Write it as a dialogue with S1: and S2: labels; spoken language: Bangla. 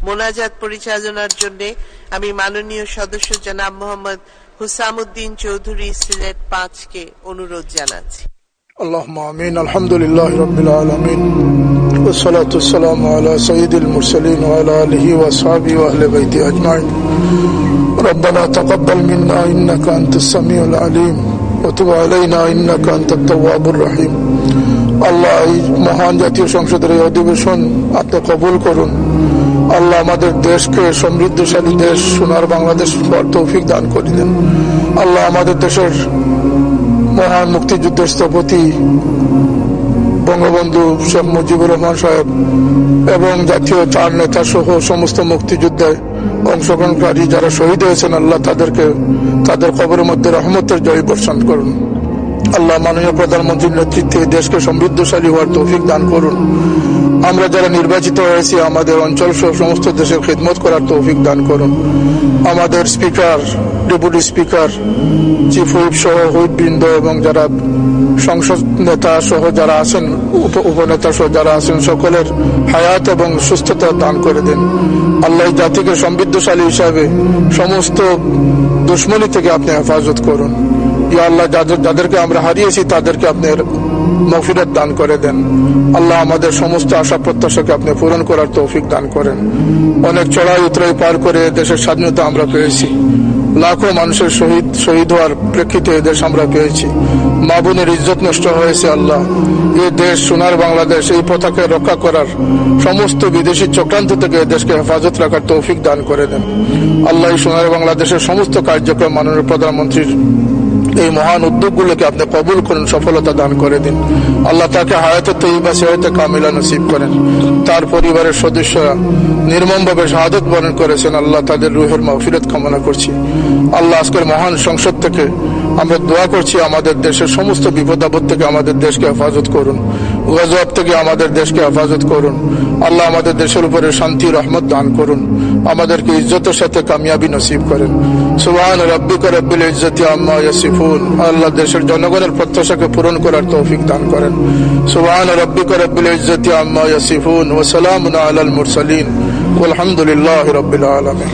S1: মোনাজাত পরিচালনার জন্য আমি মাননীয় সদস্য জনাব মোহাম্মদ হুসামউদ্দিন চৌধুরী সিলেট 5 কে অনুরোধ জানাচ্ছি।
S2: اللهم آمين. الحمد لله رب العالمين والصلاة والسلام على سيد المرسلين وعلى آله وأصحابه وأهل بيته أجمعين. ربنا تقبل منا إنك أنت السميع العليم وتب علينا إنك أنت التواب الرحيم. আল্লাহ এই মহান জাতীয় সংসদের এই অধিবেশন আপনি কবুল করুন। আল্লাহ আমাদের দেশকে সমৃদ্ধশালী দেশ সোনার বাংলাদেশ হওয়ার তৌফিক দান করে দেন। আল্লাহ আমাদের দেশের মহান মুক্তিযুদ্ধের স্থপতি বঙ্গবন্ধু শেখ মুজিবুর রহমান সাহেব এবং জাতীয় 4 নেতা সহ সমস্ত মুক্তিযুদ্ধে অংশগ্রহণকারী যারা শহীদ হয়েছেন, আল্লাহ তাদের কবরের মধ্যে রহমতের জয় বর্ষণ করুন। আল্লাহ মাননীয় প্রধানমন্ত্রীর নেতৃত্বে দেশকে সমৃদ্ধশালী হওয়ার তৌফিক দান করুন। আমরা যারা নির্বাচিত হয়েছি আমাদের অঞ্চল সহ সমস্ত দেশের খিদমত করার তৌফিক দান করুন। আমাদের speaker, deputy speaker, chief whip সহ হুইপবৃন্দ এবং যারা সংসদ নেতা সহ যারা আছেন, উপনেতা সহ যারা আছেন, সকলের হায়াত এবং সুস্থতা দান করে দেন। আল্লাহ জাতিকে সমৃদ্ধশালী হিসাবে সমস্ত দুশ্মনী থেকে আপনি হেফাজত করুন। ইয়া আল্লাহ, যাদেরকে আমরা হারিয়েছি তাদেরকে আপনি মাগফিরাত দান করে দেন। আল্লাহ আমাদের সমস্ত আশা প্রত্যাশাকে আপনি পূরণ করার তৌফিক দান করেন। অনেক চড়াই উতরাই পার করে দেশের স্বাধীনতা আমরা পেয়েছি। লাখো মানুষের শহীদ হওয়ার প্রেক্ষিতে দেশ আমরা পেয়েছি। মা বোনের ইজ্জত নষ্ট হয়েছে। আল্লাহ এই দেশ সোনার বাংলাদেশ, এই পতাকা রক্ষা করার সমস্ত বিদেশি চক্রান্ত থেকে দেশকে হেফাজত রাখার তৌফিক দান করে দেন। আল্লাহ এই সোনার বাংলাদেশের সমস্ত কার্যক্রম মাননীয় প্রধানমন্ত্রীর এই মহান উদ্যোগগুলোকে আপনি কবুল করেন, সফলতা দান করে দিন। আল্লাহ তাকে হায়াতে তৈয়বা সেহাতে কামিলা নসিব করেন। তার পরিবারের সদস্যরা নির্মমভাবে শাহাদত বরণ করেছেন, আল্লাহ তাদের রুহের মাগফিরাত কামনা করছি। আল্লাহ আজকের মহান সংসদ থেকে আমরা দোয়া করছি আমাদের দেশের সমস্ত বিপদ আপদ থেকে আমাদের দেশকে হেফাজত করুন, গজব থেকে আমাদের দেশকে হেফাজত করুন। আল্লাহ আমাদের দেশের উপরে শান্তি রহমত দান করুন, আমাদেরকে ইজ্জতের সাথে কামিয়াবি নসিব করেন। সুবহান রাব্বিকা রাব্বিল ইজ্জতি আম্মা ইয়াসিফুন। আল্লাহ দেশের জনগণের প্রত্যাশাকে পূরণ করার তৌফিক দান করেন। সুবহান রাব্বিকা রাব্বিল ইজ্জতি আম্মা ইয়াসিফুন ওয়া সালামুন আলাল মুরসালিন ওয়ালহামদুলিল্লাহি রাব্বিল আলামিন।